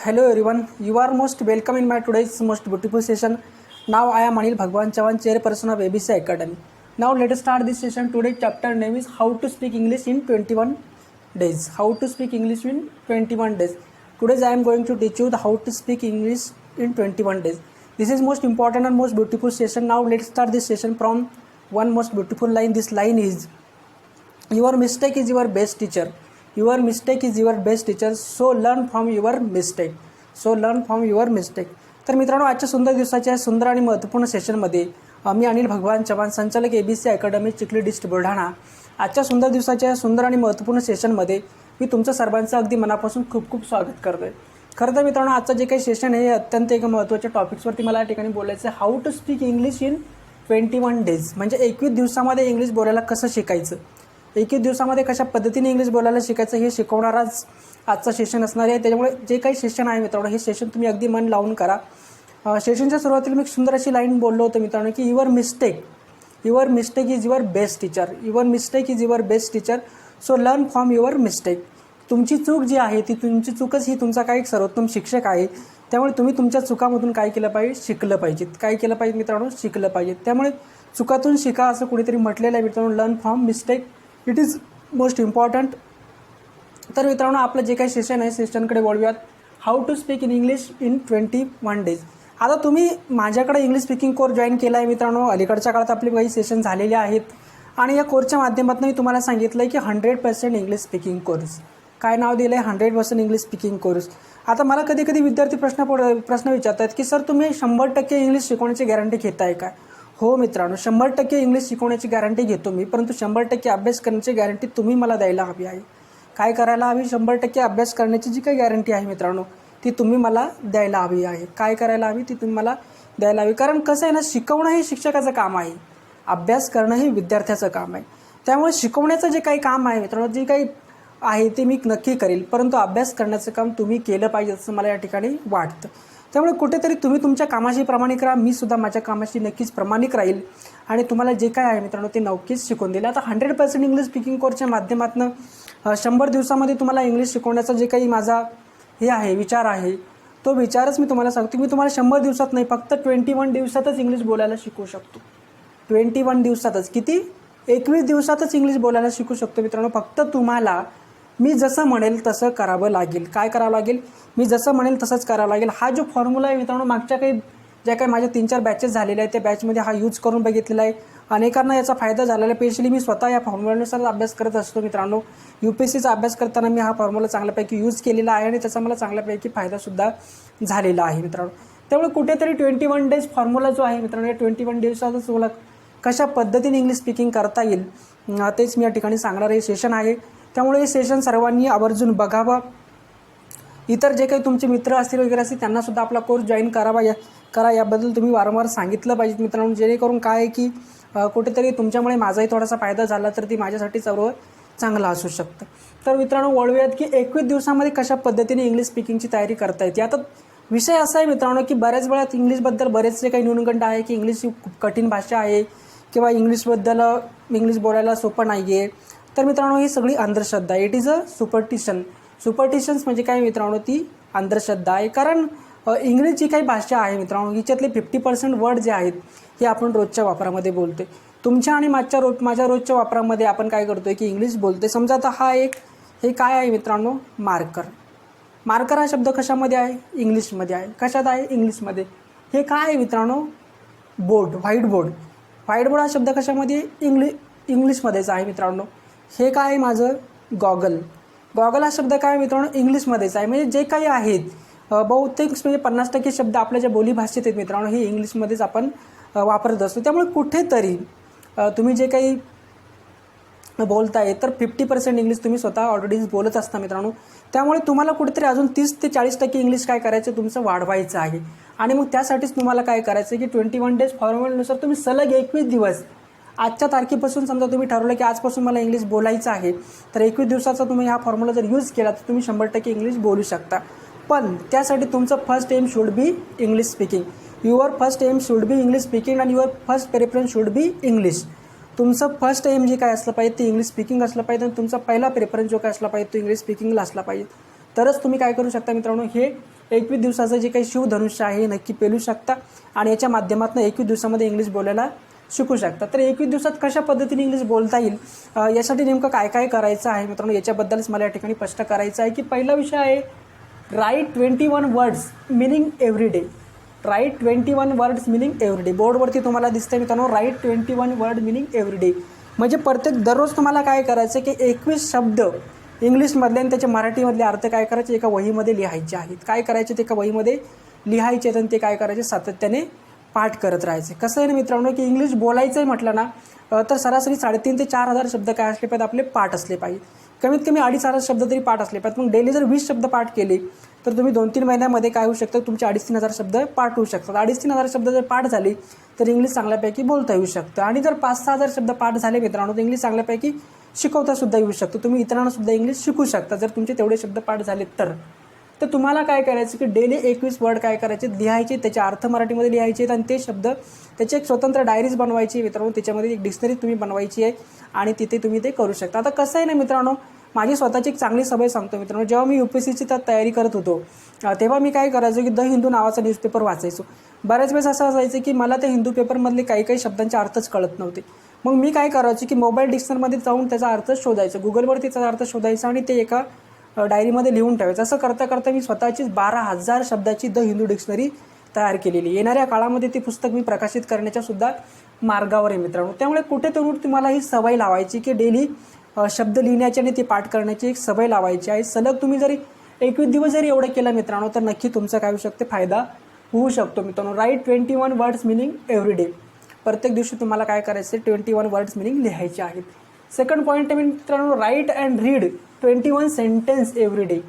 Hello everyone, you are most welcome in my today's most beautiful session. Now I am Anil Bhagwan Chavan, chairperson of ABC Academy. Now let us start this session. Today's chapter name is How to Speak English in 21 Days. How to speak English in 21 days. Today I am going to teach you the how to speak English in 21 days. This is most important and most beautiful session. Now let's start this session from one most beautiful line. This line is, your mistake is your best teacher. Your mistake is your best teacher. So learn from your mistake. So learn from your mistake. तर मित्रांनो, आजच्या सुंदर दिवसाच्या सुंदर आणि महत्त्वपूर्ण सेशनमध्ये मी अनिल भगवान चव्हाण, संचालक ABC academy, Chikhli district Buldhana. आजच्या सुंदर दिवसाच्या सुंदर आणि महत्त्वपूर्ण सेशनमध्ये मी तुमचं सर्वांचं अगदी मनापासून खूप खूप स्वागत करतोय. खरं तर मित्रांनो, आजचं जे काही सेशन आहे अत्यंत एक महत्त्वाच्या टॉपिक्सवरती मला या ठिकाणी बोलायचं आहे. How to speak English in 21 days. म्हणजे 21 दिवसामध्ये इंग्लिश बोलायला कसं शिकायचं, 21 दिवसामध्ये कशा पद्धतीने इंग्लिश बोलायला शिकायचं हे शिकवणाराच आजचा सेशन असणार आहे. त्याच्यामुळे जे काही सेशन आहे मित्रांनो, हे सेशन तुम्ही अगदी मन लावून करा. सेशनच्या सुरुवातीला मी एक सुंदर अशी लाईन बोललो होतो मित्रांनो, की your mistake is your best teacher. Your mistake is your best teacher. So learn from your mistake. तुमची चूक जी आहे ती तुमची चूकच ही तुमचा काही सर्वोत्तम शिक्षक आहे. त्यामुळे तुम्ही तुमच्या चुकामधून काय केलं पाहिजे, शिकलं पाहिजे. काय केलं पाहिजे मित्रांनो, शिकलं पाहिजे. त्यामुळे चुकातून शिका असं कुणीतरी म्हटलेलं आहे मित्रांनो. Learn from mistake, it is most important. तर मित्रांनो, आपलं जे काही सेशन आहे सेशनकडे वळूयात. How to speak in English in 21 days. आता तुम्ही माझ्याकडे इंग्लिश स्पीकिंग कोर्स जॉईन केला आहे मित्रांनो. अलीकडच्या काळात आपले काही सेशन झालेले आहेत आणि या कोर्सच्या माध्यमातून मी तुम्हाला सांगितलं आहे की 100% इंग्लिश स्पीकिंग कोर्स. काय नाव दिलं आहे, 100% इंग्लिश स्पीकिंग कोर्स. आता मला कधी कधी विद्यार्थी प्रश्न विचारतात की सर तुम्ही 100% इंग्लिश शिकवण्याची गॅरंटी घेताय का. हो मित्रांनो, 100% इंग्लिश शिकवण्याची गॅरंटी घेतो मी, परंतु 100% अभ्यास करण्याची गॅरंटी तुम्ही मला द्यायला हवी आहे. काय करायला हवी, 100% अभ्यास करण्याची जी काही गॅरंटी आहे मित्रांनो ती तुम्ही मला द्यायला हवी आहे. काय करायला हवी, ती तुम्ही मला द्यायला हवी. कारण कसं आहे ना, शिकवणं हे शिक्षकाचं काम आहे, अभ्यास करणं हे विद्यार्थ्याचं काम आहे. त्यामुळे शिकवण्याचं जे काही काम आहे मित्रांनो, जे काही आहे ते मी नक्की करेल, परंतु अभ्यास करण्याचं काम तुम्ही केलं पाहिजे असं मला या ठिकाणी वाटतं. त्यामुळे कुठेतरी तुम्ही तुमच्या कामाशी प्रामाणिक राहा, मी सुद्धा माझ्या कामाशी नक्कीच प्रामाणिक राहील आणि तुम्हाला जे काय आहे मित्रांनो ते नक्कीच शिकवून दिलं. आता 100% इंग्लिश स्पीकिंग कोर्सच्या माध्यमातून 100 दिवसामध्ये तुम्हाला इंग्लिश शिकवण्याचा जे काही माझा हे आहे, विचार आहे, तो विचारच मी तुम्हाला सांगतो. मी तुम्हाला 100 दिवसात नाही, फक्त 21 दिवसातच इंग्लिश बोलायला शिकवू शकतो. 21 दिवसातच, किती, 21 दिवसातच इंग्लिश बोलायला शिकू शकतो मित्रांनो. फक्त तुम्हाला मी जसं म्हणेल तसं करावं लागेल. काय करावं लागेल, मी जसं म्हणेल तसंच करावं लागेल. हा जो फॉर्म्युला आहे मित्रांनो, मागच्या काही ज्या काही माझ्या 3-4 बॅचेस झालेल्या आहेत त्या बॅचमध्ये हा यूज करून बघितलेला आहे. अनेकांना याचा फायदा झालेला आहे. स्पेशली मी स्वतः या फॉर्म्युल्यानुसार अभ्यास करत असतो मित्रांनो. UPSCचा अभ्यास करताना मी हा फॉर्म्युला चांगल्यापैकी यूज केलेला आहे आणि त्याचा मला चांगल्यापैकी फायदासुद्धा झालेला आहे मित्रांनो. त्यामुळे कुठेतरी 21 डेज फॉर्म्युला जो आहे मित्रांनो, या 21 दिवसातच मला कशा पद्धतीने इंग्लिश स्पीकिंग करता येईल तेच मी या ठिकाणी सांगणार हे सेशन आहे. त्यामुळे हे सेशन सर्वांनी आवर्जून बघावं. इतर जे काही तुमचे मित्र असतील वगैरे असतील त्यांनासुद्धा आपला कोर्स जॉईन करा याबद्दल तुम्ही वारंवार सांगितलं पाहिजे मित्रांनो. जेणेकरून काय आहे की कुठेतरी तुमच्यामुळे माझाही थोडासा फायदा झाला तर ती माझ्यासाठी सर्व चांगलं असू शकतं. तर मित्रांनो, वळूयात की 21 दिवसामध्ये कशा पद्धतीने इंग्लिश स्पीकिंगची तयारी करता येते. आता विषय असा आहे मित्रांनो की बऱ्याच वेळात इंग्लिशबद्दल बरेचसे काही न्यूनगंड आहे की इंग्लिश ही खूप कठीण भाषा आहे किंवा इंग्लिश बोलायला सोपं नाही आहे. तर मित्रांनो, ही सगळी अंधश्रद्धा आहे. इट इज अ सुपरस्टिशन्स म्हणजे काय मित्रांनो, ती अंधश्रद्धा आहे. कारण इंग्लिश जी काही भाषा आहे मित्रांनो, हिच्यातले 50% वर्ड जे आहेत हे आपण रोजच्या वापरामध्ये बोलतो. तुमच्या आणि माझ्या रोजच्या वापरामध्ये आपण काय करतो की इंग्लिश बोलतो. समजा आता हे काय आहे मित्रांनो, मार्कर हा शब्द कशामध्ये आहे, इंग्लिशमध्ये आहे. कशात आहे, इंग्लिशमध्ये. हे काय आहे मित्रांनो, व्हाईट बोर्ड हा शब्द कशामध्ये, इंग्लिशमध्येच आहे मित्रांनो. हे काय आहे माझं, गॉगल हा शब्द काय आहे मित्रांनो, इंग्लिशमध्येच आहे. म्हणजे जे काही आहेत बहुतेक म्हणजे 50% शब्द आपल्या ज्या बोलीभाषेत आहेत मित्रांनो हे इंग्लिशमध्येच आपण वापरत असतो. त्यामुळे कुठेतरी तुम्ही जे काही बोलताय तर 50% इंग्लिश तुम्ही स्वतः ऑलरेडी बोलत असता मित्रांनो. त्यामुळे तुम्हाला कुठेतरी अजून 30 ते 40% इंग्लिश काय करायचं, तुमचं वाढवायचं आहे. आणि मग त्यासाठीच तुम्हाला काय करायचं की 21 डेज फॉर्म्युल्यानुसार तुम्ही सलग 21 दिवस, आजच्या तारखेपासून समजा तुम्ही ठरवलं की आजपासून मला इंग्लिश बोलायचं आहे, तर 21 दिवसाचा तुम्ही हा फॉर्म्युला जर यूज केला तर तुम्ही 100% इंग्लिश बोलू शकता. पण त्यासाठी तुमचं first aim should be English speaking. Your first aim should be English speaking and your first preference should be English. तुमचं फर्स्ट एम जे काय असलं पाहिजे ते इंग्लिश स्पीकिंग असलं पाहिजे आणि तुमचा पहिला प्रेफरन्स जो काय असला पाहिजे तो इंग्लिश स्पीकिंगला असला पाहिजे. तरच तुम्ही काय करू शकता मित्रांनो, हे 21 दिवसाचं जे काही शिवधनुष्य आहे हे नक्की पेलू शकता आणि याच्या माध्यमातून 21 दिवसामध्ये इंग्लिश बोलायला शिकू शकता. तर 21 दिवसात कशा पद्धतीने इंग्लिश बोलता येईल यासाठी नेमकं काय काय करायचं आहे मित्रांनो, याच्याबद्दलच मला या ठिकाणी स्पष्ट करायचं आहे की पहिला विषय आहे write 21 words meaning every day. Write 21 words meaning every day. बोर्डवरती तुम्हाला दिसतंय मित्रांनो write 21 word meaning every day. म्हणजे प्रत्येक दररोज तुम्हाला काय करायचं की 21 शब्द इंग्लिशमधले आणि त्याचे मराठीमधले अर्थ काय करायचे एका वहीमध्ये लिहायचे आहेत. काय करायचे ते एका वहीमध्ये लिहायचे आणि ते काय करायचे सातत्याने पाठ करत राहायचे. कसं आहे ना मित्रांनो की इंग्लिश बोलायचं आहे म्हटलं ना तर सरासरी 3,500 ते 4,000 शब्द काय असले पाहिजेत आपले पाठ असले पाहिजे. कमीत कमी 2,500 शब्द तरी पाठ असले पाहिजेत. मग डेली जर 20 शब्द पाठ केले तर तुम्ही 2-3 महिन्यामध्ये काय होऊ शकतं तुमचे 2,500-3,000 शब्द पाठ होऊ शकतात. 2,500-3,000 शब्द जर पाठ झाले तर इंग्लिश चांगल्यापैकी बोलता येऊ शकतं. आणि जर 5-6,000 शब्द पाठ झाले मित्रांनो तर इंग्लिश चांगल्यापैकी शिकवता सुद्धा येऊ शकतो. तुम्ही इतरांना सुद्धा इंग्लिश शिकू शकता जर तुमचे तेवढे शब्द पाठ झाले तर. तर तुम्हाला काय करायचं की डेली 21 वर्ड काय करायचे लिहायचे, त्याचे अर्थ मराठीमध्ये लिहायचे आणि ते शब्द त्याची एक स्वतंत्र डायरीज बनवायची मित्रांनो. त्याच्यामध्ये एक डिक्शनरी तुम्ही बनवायची आहे आणि तिथे तुम्ही ते करू शकता. आता कसं आहे ना मित्रांनो, माझी स्वतःची एक चांगली सवय सांगतो मित्रांनो. जेव्हा मी UPSCची तयारी करत होतो तेव्हा मी काय करायचो की द हिंदू नावाचा न्यूजपेपर वाचायचो. बऱ्याच वेळेस असं असायचं की मला त्या हिंदू पेपरमधले काही काही शब्दांचे अर्थच कळत नव्हते. मग मी काय करायचो की मोबाईल डिक्शनरीमध्ये जाऊन त्याचा अर्थ शोधायचं, गुगलवर त्याचा अर्थ शोधायचा आणि ते एका डायरीमध्ये लिहून ठेवायचं. असं करता करता मी स्वतःचीच 12,000 शब्दाची द हिंदू डिक्शनरी तयार केलेली. येणाऱ्या काळामध्ये ते पुस्तक मी प्रकाशित करण्याच्या सुद्धा मार्गावर आहे मित्रांनो. त्यामुळे कुठेतरी तुम्हाला ही सवय लावायची की डेली शब्द लिहिण्याची आणि ते पाठ करण्याची एक सवय लावायची आहे. सलग तुम्ही जरी 21 दिवस जरी एवढं केलं मित्रांनो तर नक्की तुमचा काय होऊ शकते फायदा होऊ शकतो मित्रांनो. Write 21 words meaning every day. प्रत्येक दिवशी तुम्हाला काय करायचं 21 वर्ड्स मिनिंग लिहायचे आहेत. सेकंड पॉईंट आहे मित्रांनो write and read 21 sentence every day.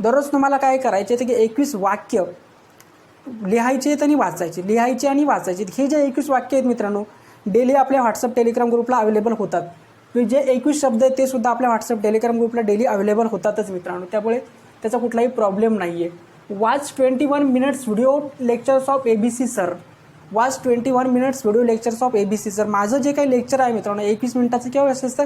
दररोज तुम्हाला काय करायचे ते की 21 वाक्य लिहायचे आहेत आणि वाचायचे, लिहायचे आणि वाचायचे. हे जे 21 वाक्य आहेत मित्रांनो डेली आपल्या व्हॉट्सअप टेलिग्राम ग्रुपला अवेलेबल होतात. जे 21 शब्द आहेत ते सुद्धा आपल्या व्हॉट्सअप टेलिग्राम ग्रुपला डेली अवेलेबल होतातच मित्रांनो. त्यामुळे त्याचा कुठलाही प्रॉब्लेम नाही आहे. Watch 21 minutes video lectures of ABC sir. Watch 21 minutes video lectures of ABC sir. माझं जे काही लेक्चर आहे मित्रांनो 21 मिनिटाचं किंवा असतं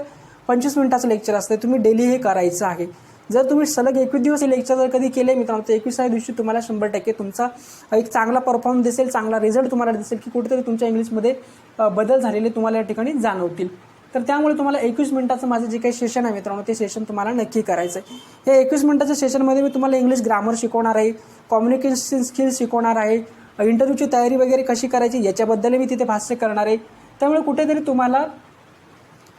25 मिनिटाचं लेक्चर असतं. तुम्ही डेली हे करायचं आहे. जर तुम्ही सलग 21 दिवस हे लेक्चर जर कधी केले मित्रांनो तर 21व्या दिवशी तुम्हाला 100% तुमचा एक चांगला परफॉर्मन्स दिसेल, चांगला रिझल्ट तुम्हाला दिसेल की कुठेतरी तुमच्या इंग्लिशमध्ये बदल झालेले तुम्हाला या ठिकाणी जाणवतील. तर त्यामुळे तुम्हाला 21 मिनिटाचं माझं जे काही सेशन आहे मित्रांनो ते सेशन तुम्हाला नक्की करायचं आहे. हे 21 मिनिटाच्या सेशनमध्ये मी तुम्हाला इंग्लिश ग्रामर शिकवणार आहे, कम्युनिकेशन स्किल्स शिकवणार आहे, इंटरव्ह्यूची तयारी वगैरे कशी करायची याच्याबद्दल मी तिथे भाष्य करणार आहे. त्यामुळे कुठेतरी तुम्हाला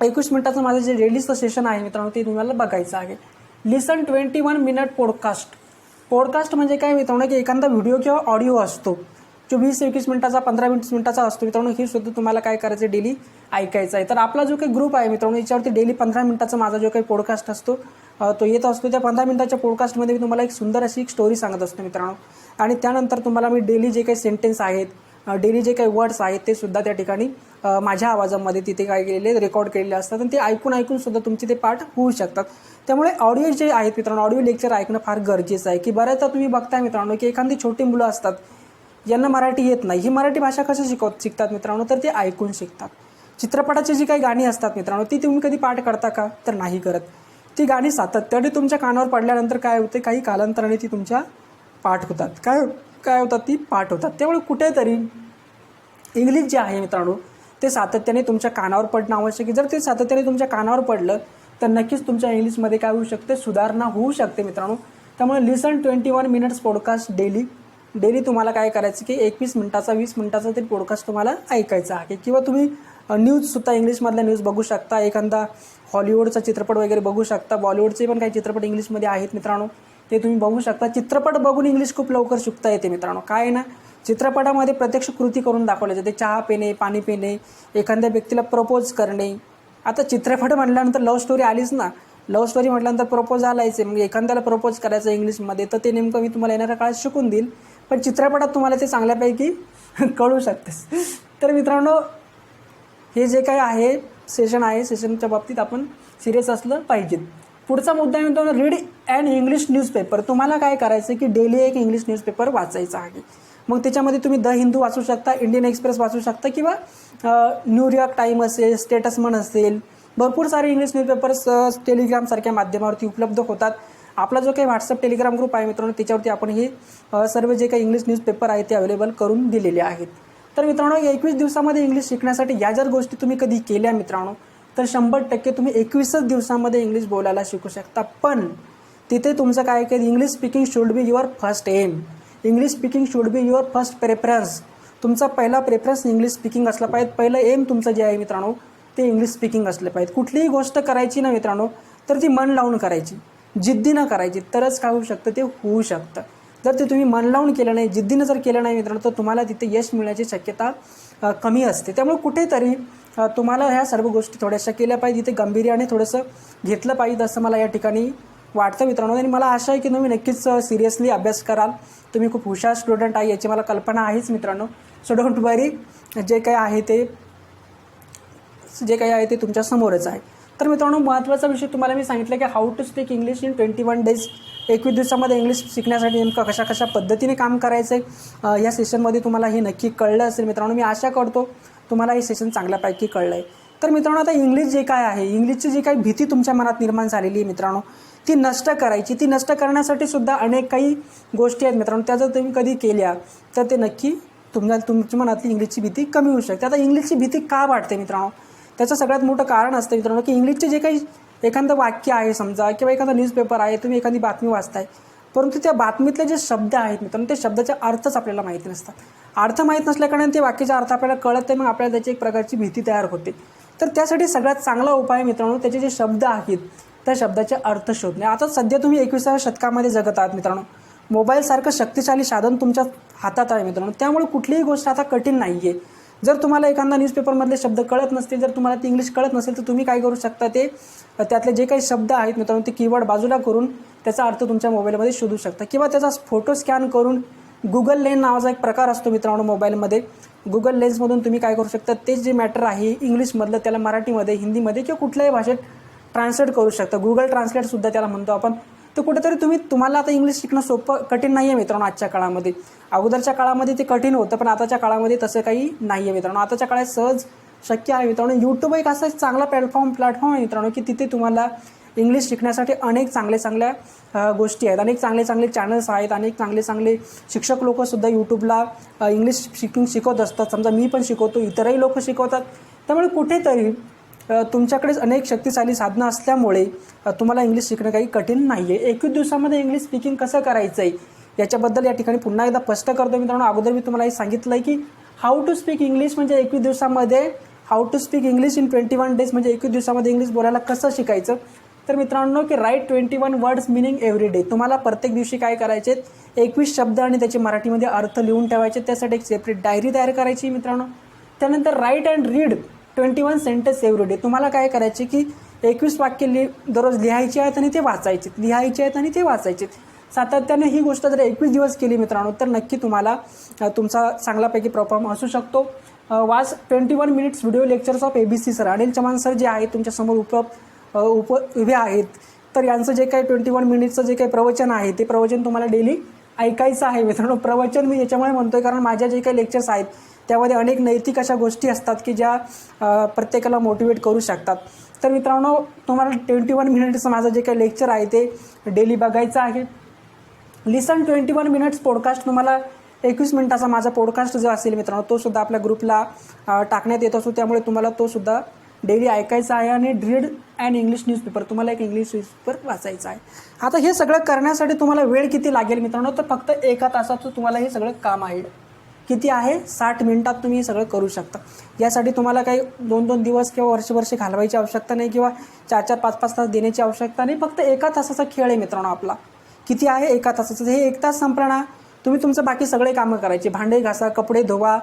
21 मिनिटाचं माझं जे डेलीचं सेशन आहे मित्रांनो ते तुम्हाला बघायचं आहे. लिसन 21 मिनिट पॉडकास्ट. पॉडकास्ट म्हणजे काय मित्रांनो की एखादा व्हिडिओ किंवा ऑडिओ असतो जो 20-21 मिनिटाचा 15-20 मिनिटाचा असतो मित्रांनो. हे सुद्धा तुम्हाला काय करायचं डेली ऐकायचं आहे. तर आपला जो काही ग्रुप आहे मित्रांनो याच्यावरती डेली 15 मिनिटाचा माझा जो काही पॉडकास्ट असतो तो येत असतो. त्या 15 मिनिटाच्या पॉडकास्टमध्ये मी तुम्हाला एक सुंदर अशी एक स्टोरी सांगत असतो मित्रांनो. आणि त्यानंतर तुम्हाला मी डेली जे काही सेंटेन्स आहेत, डेली जे काही वर्ड्स आहेत ते सुद्धा त्या ठिकाणी माझ्या आवाजामध्ये तिथे काय केलेले रेकॉर्ड केलेले असतात आणि ते ऐकून सुद्धा तुमचे ते पाठ होऊ शकतात. त्यामुळे ऑडिओ जे आहेत मित्रांनो ऑडिओ लेक्चर ऐकणं फार गरजेचं आहे. की बऱ्याचदा तुम्ही बघताय मित्रांनो की एखादी छोटी मुलं असतात ज्यांना मराठी येत नाही. ही मराठी भाषा कशी शिकतात मित्रांनो तर ते ऐकून शिकतात. चित्रपटाची जी काही गाणी असतात मित्रांनो ती तुम्ही कधी पाठ करता का तर नाही करत. ती गाणी सातत्याने तुमच्या कानावर पडल्यानंतर काय होते काही कालांतराने ती तुमच्या पाठ होतात. काय होतात ती पाठ होतात. त्यामुळे कुठेतरी इंग्लिश जे आहे मित्रांनो ते सातत्याने तुमच्या कानावर पडणं आवश्यक आहे. जर ते सातत्याने तुमच्या कानावर पडलं तर नक्कीच तुमच्या इंग्लिशमध्ये काय होऊ शकते सुधारणा होऊ शकते मित्रांनो. त्यामुळे लिसन 21 मिनिट्स पॉडकास्ट डेली तुम्हाला काय करायचं की 21 मिनिटाचा 20 मिनिटाचा तरी पॉडकास्ट तुम्हाला ऐकायचा आहे. किंवा तुम्ही न्यूजसुद्धा इंग्लिशमधल्या न्यूज बघू शकता, एखादा हॉलिवूडचा चित्रपट वगैरे बघू शकता. बॉलिवूडचे पण काही चित्रपट इंग्लिशमध्ये आहेत मित्रांनो ते तुम्ही बघू शकता. चित्रपट बघून इंग्लिश खूप लवकर शिकता येते मित्रांनो. काय आहे ना चित्रपटामध्ये प्रत्यक्ष कृती करून दाखवले जाते. चहा पिणे, पाणी पिणे, एखाद्या व्यक्तीला प्रपोज करणे. आता चित्रपट म्हटल्यानंतर लव्ह स्टोरी आलीच ना. लव्ह स्टोरी म्हटल्यानंतर प्रपोज आलायचे. मग एखाद्याला प्रपोज करायचं इंग्लिशमध्ये तर ते नेमकं मी तुम्हाला येणाऱ्या काळात शिकून देईल. पण चित्रपटात तुम्हाला ते चांगल्यापैकी कळू शकतेस. तर मित्रांनो हे जे काही आहे सेशन आहे सेशनच्या बाबतीत आपण सिरियस असलं पाहिजे. पुढचा मुद्दा मित्रांनो रीड अँड इंग्लिश न्यूजपेपर. तुम्हाला काय करायचं की डेली एक इंग्लिश न्यूजपेपर वाचायचा आहे. मग त्याच्यामध्ये तुम्ही द हिंदू वाचू शकता, इंडियन एक्सप्रेस वाचू शकता किंवा न्यूयॉर्क टाइम असेल, स्टेटसमन असेल, भरपूर सारे इंग्लिश न्यूजपेपर्स टेलिग्रामसारख्या माध्यमावरती उपलब्ध होतात. आपला जो काही व्हॉट्सअप टेलिग्राम ग्रुप आहे मित्रांनो, त्याच्यावरती आपण हे सर्व जे काही इंग्लिश न्यूजपेपर आहे ते अवेलेबल करून दिलेले आहेत. तर मित्रांनो, 21 दिवसामध्ये इंग्लिश शिकण्यासाठी या जर गोष्टी तुम्ही कधी केल्या मित्रांनो, तर 100% तुम्ही 21च दिवसामध्ये इंग्लिश बोलायला शिकू शकता. पण तिथे तुमचं काय की English speaking should be your first aim. English speaking should be your first preference. तुमचा पहिला प्रेफरन्स इंग्लिश स्पीकिंग असला पाहिजे. पहिलं एम तुमचं जे आहे मित्रांनो ते इंग्लिश स्पीकिंग असले पाहिजे. कुठलीही गोष्ट करायची ना मित्रांनो, तर ती मन लावून करायची, जिद्दीनं करायची, तरच काय होऊ शकतं, ते होऊ शकतं. जर ते तुम्ही मन लावून केलं नाही, जिद्दीनं जर केलं नाही मित्रांनो, तर तुम्हाला तिथे यश मिळण्याची शक्यता कमी असते. त्यामुळे कुठेतरी तुम्हाला ह्या सर्व गोष्टी थोड्याशा केल्या पाहिजे, तिथे गांभीर्याने थोडंसं घेतलं पाहिजे असं मला या ठिकाणी वाटतं मित्रांनो. आणि मला आशा आहे की तुम्ही नक्कीच सिरियसली अभ्यास कराल. तुम्ही खूप हुशार स्टुडंट आहे याची मला कल्पना आहेच मित्रांनो. सो डोंट वरी, जे काही आहे ते तुमच्या समोरच आहे. तर मित्रांनो, महत्त्वाचा विषय तुम्हाला मी सांगितलं की how to speak English in 21 days. 21 दिवसामध्ये इंग्लिश शिकण्यासाठी नेमकं कशा पद्धतीने काम करायचं आहे या सेशनमध्ये तुम्हाला हे नक्की कळलं असेल मित्रांनो. मी आशा करतो तुम्हाला हे सेशन चांगल्यापैकी कळलं आहे. तर मित्रांनो, आता इंग्लिश जे काय आहे, इंग्लिशची जी काही भीती तुमच्या मनात निर्माण झालेली आहे मित्रांनो, ती नष्ट करायची. ती नष्ट करण्यासाठी सुद्धा अनेक काही गोष्टी आहेत मित्रांनो. त्या जर तुम्ही कधी केल्या तर ते नक्की तुमच्या मनातली इंग्लिशची भीती कमी होऊ शकते. आता इंग्लिशची भीती का वाटते मित्रांनो, त्याचं सगळ्यात मोठं कारण असतं मित्रांनो की इंग्लिशचे जे काही एखादं वाक्य आहे समजा, किंवा एखादा न्यूजपेपर आहे, तुम्ही एखादी बातमी वाचताय, परंतु त्या बातमीतले जे शब्द आहेत मित्रांनो, ते शब्दाचे अर्थच आपल्याला माहिती नसतात. अर्थ माहीत नसल्याकारणे ते वाक्याचा अर्थ आपल्याला कळत नाही, मग आपल्याला त्याची एक प्रकारची भीती तयार होते. तर त्यासाठी सगळ्यात चांगला उपाय मित्रांनो, त्याचे जे शब्द आहेत त्या शब्दाचे अर्थ शोधणे. आता सध्या तुम्ही 21व्या शतकामध्ये जगत आहात मित्रांनो. मोबाईलसारखं शक्तिशाली साधन तुमच्या हातात आहे मित्रांनो. त्यामुळे कुठलीही गोष्ट आता कठीण नाही आहे. जर तुम्हाला एखादा न्यूजपेपरमधले शब्द कळत नसतील, जर तुम्हाला ती इंग्लिश कळत नसेल, तर तुम्ही काय करू शकता, ते त्यातले जे काही शब्द आहेत मित्रांनो ते कीवर्ड बाजूला करून त्याचा अर्थ तुमच्या मोबाईलमध्ये शोधू शकता. किंवा त्याचा फोटो स्कॅन करून गुगल लेन्स नावाचा एक प्रकार असतो मित्रांनो मोबाईलमध्ये. गुगल लेन्समधून तुम्ही काय करू शकता, ते जे मॅटर आहे इंग्लिशमधलं त्याला मराठीमध्ये, हिंदीमध्ये किंवा कुठल्याही भाषेत ट्रान्सलेट करू शकता. गुगल ट्रान्सलेटसुद्धा त्याला म्हणतो आपण. तर कुठेतरी तुम्हाला आता इंग्लिश शिकणं सोपं कठीण नाही आहे मित्रांनो आजच्या काळामध्ये. अगोदरच्या काळामध्ये ते कठीण होतं, पण आताच्या काळामध्ये तसं काही नाही आहे मित्रांनो. आताच्या काळात सहज शक्य आहे मित्रांनो. यूट्यूब एक असा चांगला प्लॅटफॉर्म आहे मित्रांनो की तिथे तुम्हाला इंग्लिश शिकण्यासाठी अनेक चांगल्या गोष्टी आहेत, अनेक चांगले चॅनल्स आहेत, अनेक चांगले शिक्षक लोकंसुद्धा यूट्यूबला इंग्लिश शिकवत असतात. समजा मी पण शिकवतो, इतरही लोक शिकवतात. त्यामुळे कुठेतरी तुमच्याकडेच अनेक शक्तिशाली साधनं असल्यामुळे तुम्हाला इंग्लिश शिकणं काही कठीण नाही आहे. 21 दिवसामध्ये इंग्लिश स्पीकिंग कसं करायचं आहे याच्याबद्दल या ठिकाणी पुन्हा एकदा स्पष्ट करतो मित्रांनो. अगोदर मी तुम्हाला हे सांगितलं आहे की हाऊ टू स्पीक इंग्लिश म्हणजे 21 दिवसामध्ये, how to speak English in 21 days म्हणजे 21 दिवसामध्ये इंग्लिश बोलायला कसं शिकायचं. तर मित्रांनो की write 21 words meaning every day. तुम्हाला प्रत्येक दिवशी काय करायचे, 21 शब्द आणि त्याचे मराठीमध्ये अर्थ लिहून ठेवायचे. त्यासाठी एक सेपरेट डायरी तयार करायची मित्रांनो. त्यानंतर write and read 21 sentence every day. तुम्हाला काय करायचे की 21 वाक्य दररोज लिहायची आहेत आणि ते वाचायचे. सातत्याने ही गोष्ट जर 21 दिवस केली मित्रांनो, तर नक्की तुम्हाला तुमचा चांगल्यापैकी परफॉर्म असू शकतो. वाच 21 minutes video lectures of ABC sir. Anil Chavan sir जे आहेत तुमच्यासमोर उभे आहेत, तर यांचं जे काही 21 मिनिट्सचं जे काही प्रवचन आहे ते प्रवचन तुम्हाला डेली ऐकायचं आहे मित्रांनो. प्रवचन मी याच्यामुळे म्हणतोय कारण माझ्या जे काही लेक्चर्स आहेत त्यामध्ये अनेक नैतिक अशा गोष्टी असतात की ज्या प्रत्येकाला मोटिवेट करू शकतात. तर मित्रांनो, तुम्हाला 21 मिनिट्सचं माझं जे काही लेक्चर आहे ते डेली बघायचं आहे. लिसन 21 मिनिट्स पॉडकास्ट. तुम्हाला 21 मिनिटाचा माझा पॉडकास्ट जो असेल मित्रांनो, तो सुद्धा आपल्या ग्रुपला टाकण्यात येत असतो. त्यामुळे तुम्हाला तो सुद्धा डेली ऐकायचा आहे. आणि रीड अँड इंग्लिश न्यूजपेपर, तुम्हाला एक इंग्लिश न्यूजपेपर वाचायचा आहे. आता हे सगळं करण्यासाठी तुम्हाला वेळ किती लागेल मित्रांनो, तर फक्त 1 तासाचं तुम्हाला हे सगळं काम आहे. किती आहे, 60 मिनिटात तुम्ही हे सगळं करू शकता. यासाठी तुम्हाला काही 2-2 दिवस किंवा वर्ष घालवायची आवश्यकता नाही, किंवा 4-4, 5-5 तास देण्याची आवश्यकता नाही. फक्त 1 तासाचा खेळ आहे मित्रांनो आपला. किती आहे, 1 तासाचं. हे 1 तास संपला ना, तुम्ही तुमचं बाकी सगळे कामं करायचे, भांडे घासा, कपडे धुवा,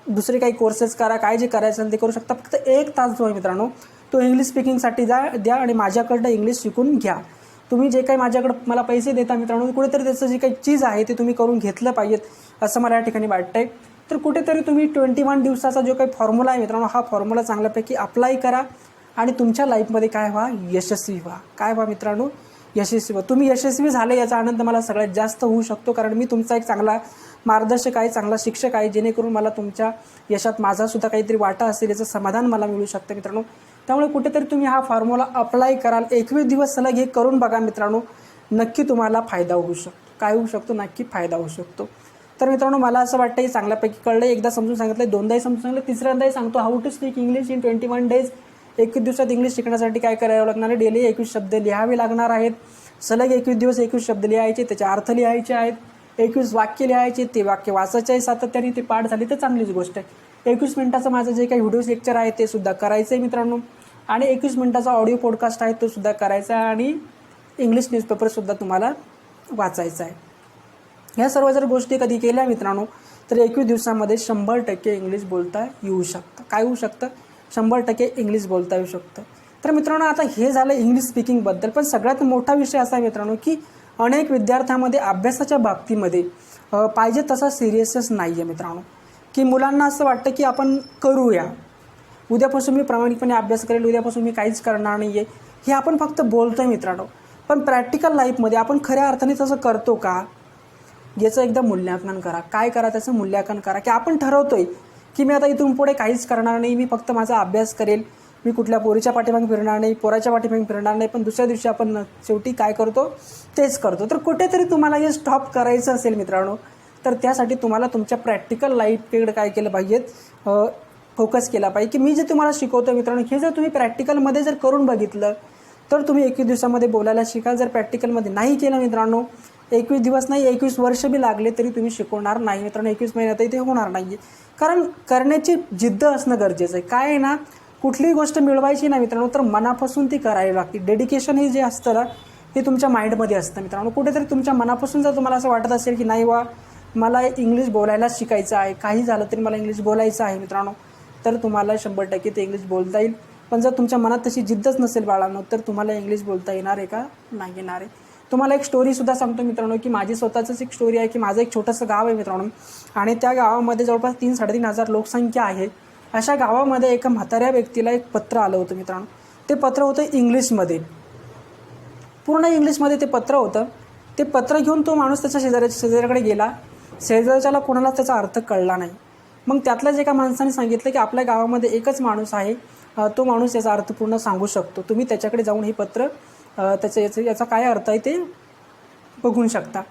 दुसरे काही कोर्सेस करा, काय जे करायचं ते करू शकता. फक्त 1 तास जो आहे मित्रांनो तो इंग्लिश स्पीकिंगसाठी द्या आणि माझ्याकडनं इंग्लिश शिकून घ्या. तुम्ही जे काही माझ्याकडं मला पैसे देता मित्रांनो, कुठेतरी त्याचं जे काही चीज आहे ते तुम्ही करून घेतलं पाहिजेत असं मला या ठिकाणी वाटतंय. तर कुठेतरी तुम्ही 21 दिवसाचा जो काही फॉर्म्युला आहे मित्रांनो, हा फॉर्म्युला चांगल्यापैकी अप्लाय करा आणि तुमच्या लाईफमध्ये काय व्हा, यशस्वी व्हा. काय व्हा मित्रांनो, यशस्वी व्हा. तुम्ही यशस्वी झाले याचा आनंद मला सगळ्यात जास्त होऊ शकतो, कारण मी तुमचा एक चांगला मार्गदर्शक आहे, चांगला शिक्षक आहे, जेणेकरून मला तुमच्या यशात माझासुद्धा काहीतरी वाटा असेल याचं समाधान मला मिळू शकतं मित्रांनो. त्यामुळे कुठेतरी तुम्ही हा फॉर्म्युला अप्लाय कराल. 21 दिवस सलग हे करून बघा मित्रांनो. नक्की तुम्हाला फायदा होऊ शकतो. काय होऊ शकतो? नक्की फायदा होऊ शकतो. तर मित्रांनो, मला असं वाटतं की चांगल्यापैकी कळलं. एकदा समजून सांगितलं, दोनदाही समजून सांगितलं, तिसऱ्यांदाही सांगतो. How to speak English in 21 days. 21 दिवसात इंग्लिश शिकण्यासाठी काय करावं लागणार आहे? डेली 21 शब्द लिहावे लागणार आहेत. सलग 21 दिवस 21 शब्द लिहायचे, त्याचे अर्थ लिहायचे आहेत. 21 वाक्य लिहायचे, ते वाक्य वाचायचे आहे सातत्याने. ते पाठ झाली तर चांगलीच गोष्ट आहे. 21 मिनिटाचं माझं जे काही व्हिडिओ लेक्चर आहे ते सुद्धा करायचं आहे मित्रांनो. आणि 21 मिनिटाचा ऑडिओ पॉडकास्ट आहे तो सुद्धा करायचा आहे. आणि इंग्लिश न्यूजपेपरसुद्धा तुम्हाला वाचायचा आहे. ह्या सर्व जर गोष्टी कधी केल्या मित्रांनो, तर 21 दिवसामध्ये 100% इंग्लिश बोलता येऊ शकतं. काय होऊ शकतं? 100% इंग्लिश बोलता येऊ शकतं. तर मित्रांनो, आता हे झालं इंग्लिश स्पीकिंगबद्दल. पण सगळ्यात मोठा विषय असा आहे मित्रांनो, की अनेक विद्यार्थ्यांमध्ये अभ्यासाच्या बाबतीमध्ये पाहिजे तसा सिरियसच नाही आहे मित्रांनो. की मुलांना असं वाटतं की आपण करूया, उद्यापासून मी प्रामाणिकपणे अभ्यास करेल, उद्यापासून मी काहीच करणार नाही आहे, हे आपण फक्त बोलतो आहे मित्रांनो. पण प्रॅक्टिकल लाईफमध्ये आपण खऱ्या अर्थाने तसं करतो का, याचं एकदा मूल्यांकन करा. काय करा? त्याचं मूल्यांकन करा. की आपण ठरवतो आहे की मी आता इथून पुढे काहीच करणार नाही, मी फक्त माझा अभ्यास करेल, मी कुठल्या पोरीच्या पाठीमागे फिरणार नाही, पोराच्या पाठीमागे फिरणार नाही. पण दुसऱ्या दिवशी आपण शेवटी काय करतो? तेच करतो. तर कुठेतरी तुम्हाला हे स्टॉप करायचं असेल मित्रांनो, तर त्यासाठी तुम्हाला तुमच्या प्रॅक्टिकल लाईफकडे काय केलं पाहिजे? फोकस केला पाहिजे. की मी जे तुम्हाला शिकवतो मित्रांनो, हे जर तुम्ही प्रॅक्टिकलमध्ये जर करून बघितलं तर तुम्ही 21 दिवसामध्ये बोलायला शिकाल. जर प्रॅक्टिकलमध्ये नाही केलं मित्रांनो, 21 दिवस नाही 21 वर्ष बी लागले तरी तुम्ही शिकवणार नाही मित्रांनो. 21 महिन्यातही ते होणार नाही आहे. कारण करण्याची जिद्द असणं गरजेचं आहे. काय आहे ना, कुठलीही गोष्ट मिळवायची ना मित्रांनो, तर मनापासून ती करावी लागते. डेडिकेशन हे जे असतं ना, हे तुमच्या माइंडमध्ये असतं मित्रांनो. कुठेतरी तुमच्या मनापासून जर तुम्हाला असं वाटत असेल की नाही वा मला इंग्लिश बोलायलाच शिकायचं आहे, काही झालं तरी मला इंग्लिश बोलायचं आहे मित्रांनो, तर तुम्हाला 100% ते इंग्लिश बोलता येईल. पण जर तुमच्या मनात तशी जिद्दच नसेल बाळांनो, तर तुम्हाला इंग्लिश बोलता येणार आहे का? नाही येणार आहे. तुम्हाला एक स्टोरीसुद्धा सांगतो मित्रांनो, की माझी स्वतःचंच एक स्टोरी आहे. की माझं एक छोटंसं गाव आहे मित्रांनो, आणि त्या गावामध्ये जवळपास 3-3.5 हजार लोकसंख्या आहे. अशा गावामध्ये एका म्हाताऱ्या व्यक्तीला एक पत्र आलं होतं मित्रांनो. ते पत्र होतं इंग्लिशमध्ये, पूर्ण इंग्लिशमध्ये ते पत्र होतं. ते पत्र घेऊन तो माणूस त्याच्या शेजाऱ्याकडे गेला. शेजारच्याला कोणाला त्याचा अर्थ कळला नाही. मग त्यातल्याच एका माणसाने सांगितलं की आपल्या गावामध्ये एकच माणूस आहे, तो माणूस याचा अर्थ पूर्ण सांगू शकतो. तुम्ही त्याच्याकडे जाऊन हे पत्र याचा काय अर्थ आहे ते बघून शकता.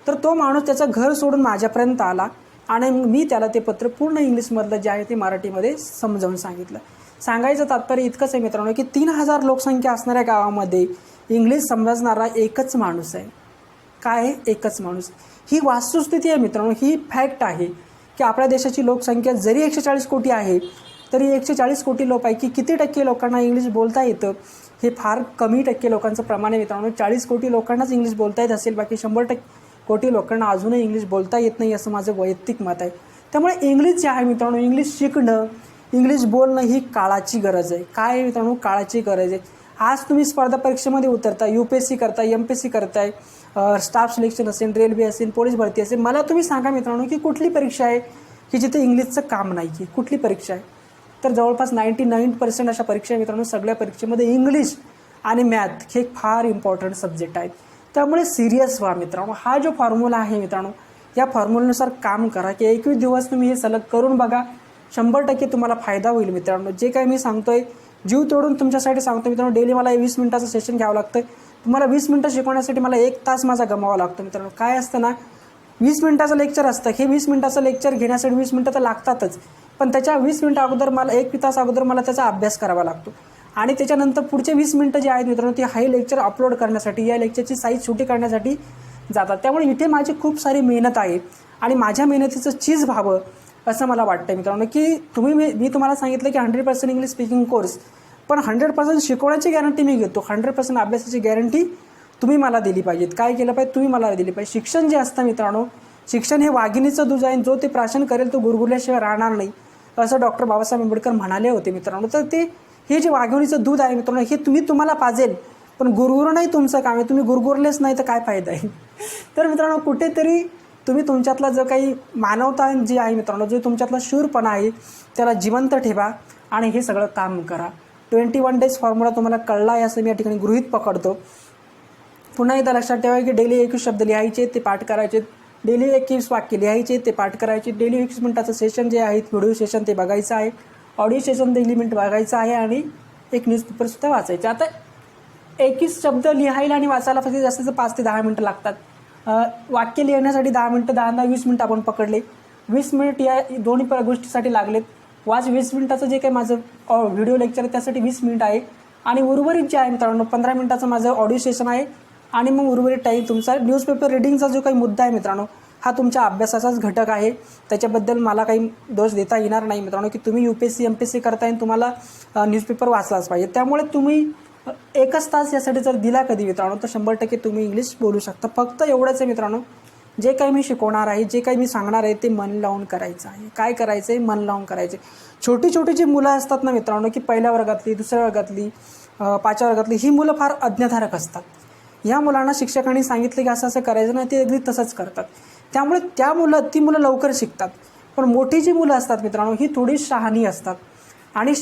तर तो माणूस त्याचं घर सोडून माझ्यापर्यंत आला आणि मी त्याला ते पत्र पूर्ण इंग्लिशमधलं जे आहे ते मराठीमध्ये समजावून सांगितलं. सांगायचं तात्पर्य इतकंच आहे मित्रांनो, की 3,000 लोकसंख्या असणाऱ्या गावामध्ये इंग्लिश समजणारा एकच माणूस आहे. काय आहे? एकच माणूस. ही वास्तुस्थिती आहे मित्रांनो, ही फॅक्ट आहे की आपल्या देशाची लोकसंख्या जरी 140 कोटी आहे, तरी 140 कोटी लोकांपैकी किती टक्के लोकांना इंग्लिश बोलता येतं? हे फार कमी टक्के लोकांचं प्रमाण आहे मित्रांनो. 40 कोटी लोकांनाच इंग्लिश बोलता येत असेल, बाकी 100 कोटी लोकांना अजूनही इंग्लिश बोलता येत नाही, असं माझं वैयक्तिक मत आहे. त्यामुळे इंग्लिश जे आहे मित्रांनो, इंग्लिश शिकणं, इंग्लिश बोलणं ही काळाची गरज आहे. काय आहे मित्रांनो? काळाची गरज आहे. आज तुम्ही स्पर्धा परीक्षेमध्ये उतरताय, UPSC करताय, MPSC करताय, स्टाफ सिलेक्शन असेल, रेल्वे असेल, पोलीस भरती असेल, मला तुम्ही सांगा मित्रांनो की कुठली परीक्षा आहे की जिथे इंग्लिशचं काम नाही आहे? कुठली परीक्षा आहे? तर जवळपास 99% अशा परीक्षा आहे मित्रांनो. सगळ्या परीक्षेमध्ये इंग्लिश आणि मॅथ हे फार इम्पॉर्टंट सब्जेक्ट आहेत. त्यामुळे सिरियस व्हा मित्रांनो. हा जो फॉर्म्युला आहे मित्रांनो, या फॉर्म्युल्यानुसार काम करा. की 21 दिवस तुम्ही हे सलग करून बघा, 100% तुम्हाला फायदा होईल मित्रांनो. जे काही मी सांगतोय जीव तोडून तुमच्यासाठी सांगतो मित्रांनो. डेली मला 20 मिनिटाचं सेशन घ्यावं लागतं. तुम्हाला 20 मिनिटं शिकवण्यासाठी मला 1 तास माझा गमावा लागतो मित्रांनो. काय असतं ना, 20 मिनिटाचं लेक्चर असतं. हे 20 मिनिटाचं लेक्चर घेण्यासाठी 20 मिनिटं तर लागतातच, पण त्याच्या 20 मिनिटं अगोदर मला 1 तास अगोदर मला त्याचा अभ्यास करावा लागतो. आणि त्याच्यानंतर पुढचे 20 मिनिटं जे आहेत मित्रांनो, ते हाय लेक्चर अपलोड करण्यासाठी, या लेक्चरची साईज छोटी करण्यासाठी जातात. त्यामुळे इथे माझी खूप सारी मेहनत आहे आणि माझ्या मेहनतीचं चीज व्हावं असं मला वाटतं मित्रांनो. की मी तुम्हाला सांगितलं की 100% इंग्लिश स्पीकिंग कोर्स, पण 100% शिकवण्याची गॅरंटी मी घेतो. 100% अभ्यासाची गॅरंटी तुम्ही मला दिली पाहिजेत. काय केलं पाहिजे? तुम्ही मला दिली पाहिजे. शिक्षण जे असतं मित्रांनो, शिक्षण हे वाघिणीचं दूध आहे. जो ते प्राशन करेल तो गुरगुरल्याशिवाय राहणार नाही, असं डॉक्टर बाबासाहेब आंबेडकर म्हणाले होते मित्रांनो. तर हे जे वाघिणीचं दूध आहे मित्रांनो, हे तुम्हाला पाजेल, पण गुरगुरणंही तुमचं काम आहे. तुम्ही गुरगुरलेच नाही तर काय फायदा आहे? तर मित्रांनो, कुठेतरी तुम्ही तुमच्यातला जो काही मानवता जी आहे मित्रांनो, जो तुमच्यातला शूरपणा आहे त्याला जिवंत ठेवा आणि हे सगळं काम करा. 21 डेज फॉर्म्युला तुम्हाला कळला आहे असं मी या ठिकाणी गृहीत पकडतो. पुन्हा एकदा लक्षात ठेवा की डेली 21 शब्द लिहायचे, ते पाठ करायचे. डेली 21 वाक्य लिहायचे, ते पाठ करायचे. डेली 21 मिनिटाचं सेशन जे आहे, व्हिडिओ सेशन ते बघायचं आहे. ऑडिओ सेशन 10 मिनिट बघायचं आहे आणि एक न्यूजपेपरसुद्धा वाचायचं. आता 21 शब्द लिहायला आणि वाचायला फक्त जास्तीत 5 ते 10 मिनटं लागतात. वाक्य लिहिण्यासाठी 10 मिनटं, 10-20 मिनटं आपण पकडले. 20 मिनिट या दोन्ही गोष्टीसाठी लागलेत. 20 मिनिटाचं जे काही माझं व्हिडिओ लेक्चर आहे त्यासाठी 20 मिनिट आहे. आणि उर्वरित जे आहे मित्रांनो 15 मिनिटाचं माझं ऑडिओ सेशन आहे. आणि मग उर्वरित टाईम तुमचा न्यूजपेपर रीडिंगचा जो काही मुद्दा आहे मित्रांनो, हा तुमच्या अभ्यासाचाच घटक आहे. त्याच्याबद्दल मला काही दोष देता येणार नाही मित्रांनो, की तुम्ही UPSC MPSC करताय आणि तुम्हाला न्यूजपेपर वाचलाच पाहिजे. त्यामुळे तुम्ही 1च तास यासाठी जर दिला कधी मित्रांनो, तर 100% तुम्ही इंग्लिश बोलू शकता. फक्त एवढंच आहे मित्रांनो, जे काही मी शिकवणार आहे, जे काही मी सांगणार आहे ते मन लावून करायचं आहे. काय करायचं आहे? मन लावून करायचे. छोटी छोटी जी मुलं असतात ना मित्रांनो, की पहिल्या वर्गातली, दुसऱ्या वर्गातली, 5व्या वर्गातली, ही मुलं फार अज्ञाधारक असतात. ह्या मुलांना शिक्षकांनी सांगितलं की असं असं करायचं नाही, ते अगदी तसंच करतात. त्यामुळे ती मुलं लवकर शिकतात. पण मोठी जी मुलं असतात मित्रांनो, ही थोडी शहाणी असतात. आणि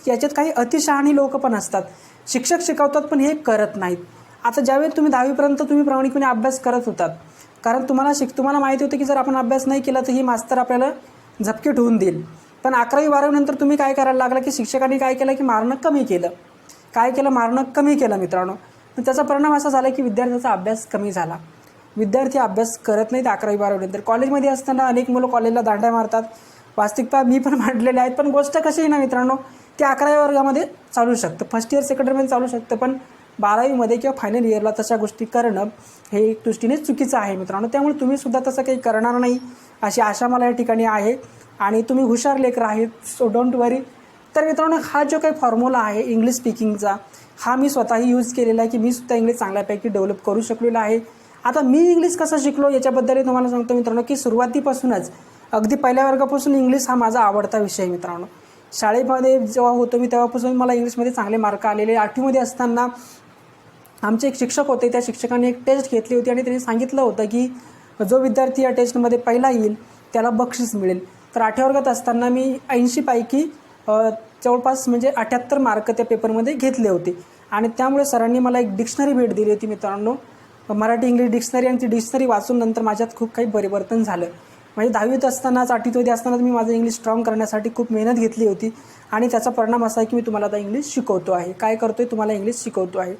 याच्यात काही अतिशहाणी लोक पण असतात. शिक्षक शिकवतात पण हे करत नाहीत. आता ज्यावेळी तुम्ही 10वीपर्यंत तुम्ही प्रामाणिकपणे अभ्यास करत होतात, कारण तुम्हाला माहिती होतं की जर आपण अभ्यास नाही केला तर ही मास्तर आपल्याला झपके ठेवून देईल. पण 11वी-12वी नंतर तुम्ही काय करायला लागला, की शिक्षकांनी काय केलं, की मारणं कमी केलं. मारणं कमी केलं मित्रांनो. तर त्याचा परिणाम असा झाला की विद्यार्थ्याचा अभ्यास कमी झाला. विद्यार्थी अभ्यास करत नाहीत 11वी-12वी नंतर. कॉलेजमध्ये असताना अनेक मुलं कॉलेजला दांड्या मारतात. वास्तविकता मी पण मांडलेले आहेत. पण गोष्ट कशी आहे ना मित्रांनो, ते 11वी वर्गामध्ये चालू शकतं, फर्स्ट इयर सेकंड इयरमध्ये चालू शकतं. पण 12वीमध्ये किंवा फायनल इयरला तशा गोष्टी करणं हे एक दृष्टीने चुकीचं आहे मित्रांनो. त्यामुळे तुम्हीसुद्धा तसं काही करणार नाही अशी आशा मला या ठिकाणी आहे. आणि तुम्ही हुशार लेकरं आहेत, सो डोंट वरी. तर मित्रांनो, हा जो काही फॉर्म्युला आहे इंग्लिश स्पीकिंगचा, हा मी स्वतःही यूज केलेला आहे, की मी सुद्धा इंग्लिश चांगल्यापैकी डेव्हलप करू शकलेलो आहे. आता मी इंग्लिश कसं शिकलो याच्याबद्दलही तुम्हाला सांगतो मित्रांनो, की सुरुवातीपासूनच अगदी पहिल्या वर्गापासून इंग्लिश हा माझा आवडता विषय मित्रांनो. शाळेमध्ये जेव्हा होतो मी तेव्हापासून मला इंग्लिशमध्ये चांगले मार्क आलेले. 8वीमध्ये असताना आमचे एक शिक्षक होते, त्या शिक्षकांनी एक टेस्ट घेतली होती आणि त्यांनी सांगितलं होतं की जो विद्यार्थी या टेस्टमध्ये पहिला येईल त्याला बक्षीस मिळेल. तर 8व्या वर्गात असताना मी 80 पैकी जवळपास म्हणजे 78 मार्क त्या पेपरमध्ये घेतले होते. आणि त्यामुळे सरांनी मला एक डिक्शनरी भेट दिली होती मित्रांनो, मराठी इंग्लिश डिक्शनरी. आणि ती डिक्शनरी वाचून नंतर माझ्यात खूप काही परिवर्तन झालं. म्हणजे 10वीत असतानाच 8वीमध्ये असतानाच मी माझं इंग्लिश स्ट्रॉंग करण्यासाठी खूप मेहनत घेतली होती. आणि त्याचा परिणाम असा आहे की मी तुम्हाला आता इंग्लिश शिकवतो आहे. काय करतो आहे? तुम्हाला इंग्लिश शिकवतो आहे.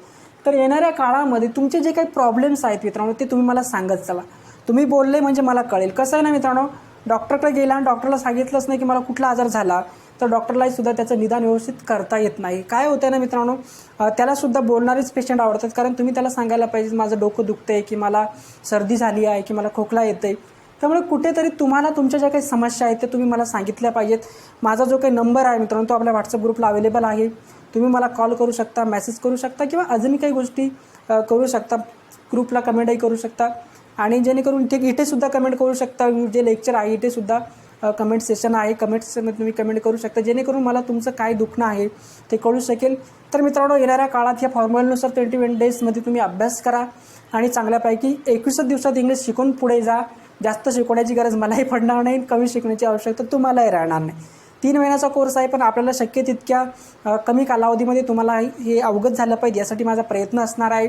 तर येणाऱ्या काळामध्ये तुमचे जे काही प्रॉब्लेम्स आहेत मित्रांनो, ते तुम्ही मला सांगत चला. तुम्ही बोलले म्हणजे मला कळेल. कसं आहे ना मित्रांनो, डॉक्टरकडे गेला आणि डॉक्टरला सांगितलंच नाही की मला कुठला आजार झाला, तर डॉक्टरलाही सुद्धा त्याचं निदान व्यवस्थित करता येत नाही. काय होतं ना मित्रांनो, त्यालासुद्धा बोलणारेच पेशंट आवडतात. कारण तुम्ही त्याला सांगायला पाहिजे माझं डोकं दुखतं आहे, की मला सर्दी झाली आहे, की मला खोकला येतं आहे. त्यामुळे कुठेतरी तुम्हाला तुमच्या ज्या काही समस्या आहेत त्या तुम्ही मला सांगितल्या पाहिजेत. माझा जो काही नंबर आहे मित्रांनो, तो आपल्या व्हॉट्सअप ग्रुपला अवेलेबल आहे. तुम्ही मला कॉल करू शकता, मेसेज करू शकता, किंवा अजूनही काही गोष्टी करू शकता. ग्रुपला कमेंटही करू शकता. आणि जेणेकरून इथेसुद्धा कमेंट करू शकता. जे लेक्चर आहे इथेसुद्धा कमेंट सेशन आहे, कमेंट सेशनमध्ये तुम्ही कमेंट करू शकता, जेणेकरून मला तुमचं काय दुखणं आहे ते कळू शकेल. तर मित्रांनो, येणाऱ्या काळात या फॉर्म्युल्यानुसार 21 डेजमध्ये तुम्ही अभ्यास करा आणि चांगल्यापैकी 21 दिवसात इंग्लिश शिकून पुढे जा. जास्त शिकवण्याची गरज मलाही पडणार नाही, कमी शिकण्याची आवश्यकता तुम्हालाही राहणार नाही. 3 महिन्याचा कोर्स आहे, पण आपल्याला शक्य तितक्या कमी कालावधीमध्ये तुम्हाला हे अवगत झालं पाहिजे यासाठी माझा प्रयत्न असणार आहे.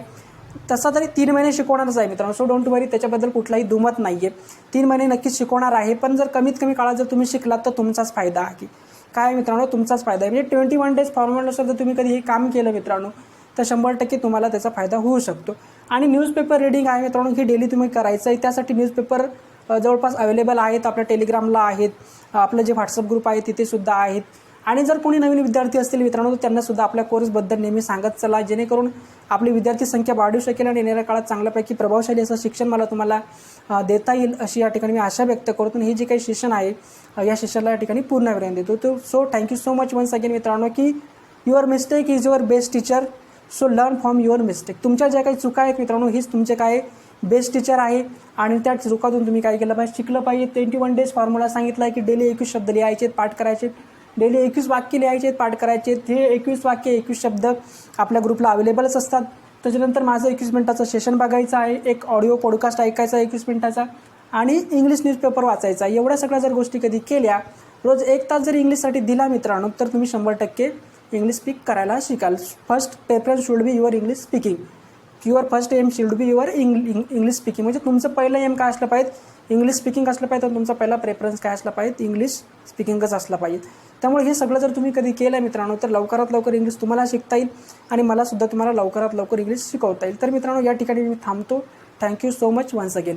तसा तरी 3 महिने शिकवणारच आहे मित्रांनो, सो डोंट वरी, त्याच्याबद्दल कुठलाही दुमत नाही आहे. 3 महिने नक्कीच शिकवणार आहे. पण जर कमीत कमी काळात जर तुम्ही शिकलात तर तुमचाच फायदा आहे. काय मित्रांनो, तुमचाच फायदा आहे. म्हणजे 21 डेज फॉर्म्युल्यानुसार जर तुम्ही कधी हे काम केलं मित्रांनो, तर 100% तुम्हाला त्याचा फायदा होऊ शकतो. आणि न्यूजपेपर रीडिंग आहे मित्रांनो, ही डेली तुम्ही करायचं आहे. त्यासाठी न्यूजपेपर जवळपास अवेलेबल आहेत. आपल्या टेलिग्रामला आहेत, आपलं जे व्हॉट्सअप ग्रुप आहे तिथेसुद्धा आहेत. आणि जर कोणी नवीन विद्यार्थी असतील मित्रांनो, तर त्यांनासुद्धा आपल्या कोर्सबद्दल नेहमी सांगत चला, जेणेकरून आपली विद्यार्थी संख्या वाढू शकेल आणि येणाऱ्या काळात चांगल्यापैकी प्रभावशाली असं शिक्षण मला तुम्हाला देता येईल अशी या ठिकाणी मी आशा व्यक्त करतो. हे जे काही सेशन आहे या सेशनला या ठिकाणी पूर्णविराम देतो. तो so thank you so much once again मित्रांनो, की your mistake is your best teacher, so learn from your mistake. तुमच्या ज्या काही चुका आहेत मित्रांनो, हीच तुमचे काय बेस्ट टीचर आहे. आणि त्या चुकातून तुम्ही काय केलं पाहिजे, शिकलं पाहिजे. 21 डेज फॉर्म्युला सांगितला आहे की डेली 21 शब्द लिहायचे, पाठ करायचे, डेली 21 वाक्य लिहायचे, पाठ करायचे. हे 21 वाक्य 21 शब्द आपल्या ग्रुपला अवेलेबलच असतात. त्याच्यानंतर माझं 21 मिनिटाचं सेशन बघायचं आहे, एक ऑडिओ पॉडकास्ट ऐकायचा 21 मिनिटाचा, आणि इंग्लिश न्यूजपेपर वाचायचा. एवढ्या सगळ्या जर गोष्टी कधी केल्या, रोज 1 तास जर इंग्लिशसाठी दिला मित्रांनो, तर तुम्ही 100% इंग्लिश स्पीक करायला शिकाल. First preference should be your English speaking. Your first aim should be your English speaking. म्हणजे तुमचं पहिलं एम काय असलं पाहिजे, इंग्लिश स्पीकिंग असलं पाहिजे, तर तुमचा पहिला प्रेफरन्स काय असला पाहिजे, इंग्लिश स्पीकिंगच असला पाहिजे. त्यामुळे हे सगळं जर तुम्ही कधी केलं मित्रांनो, तर लवकरात लवकर इंग्लिश तुम्हाला शिकता येईल आणि मलासुद्धा तुम्हाला लवकरात लवकर इंग्लिश शिकवता येईल. तर मित्रांनो, या ठिकाणी मी थांबतो. Thank you so much once again.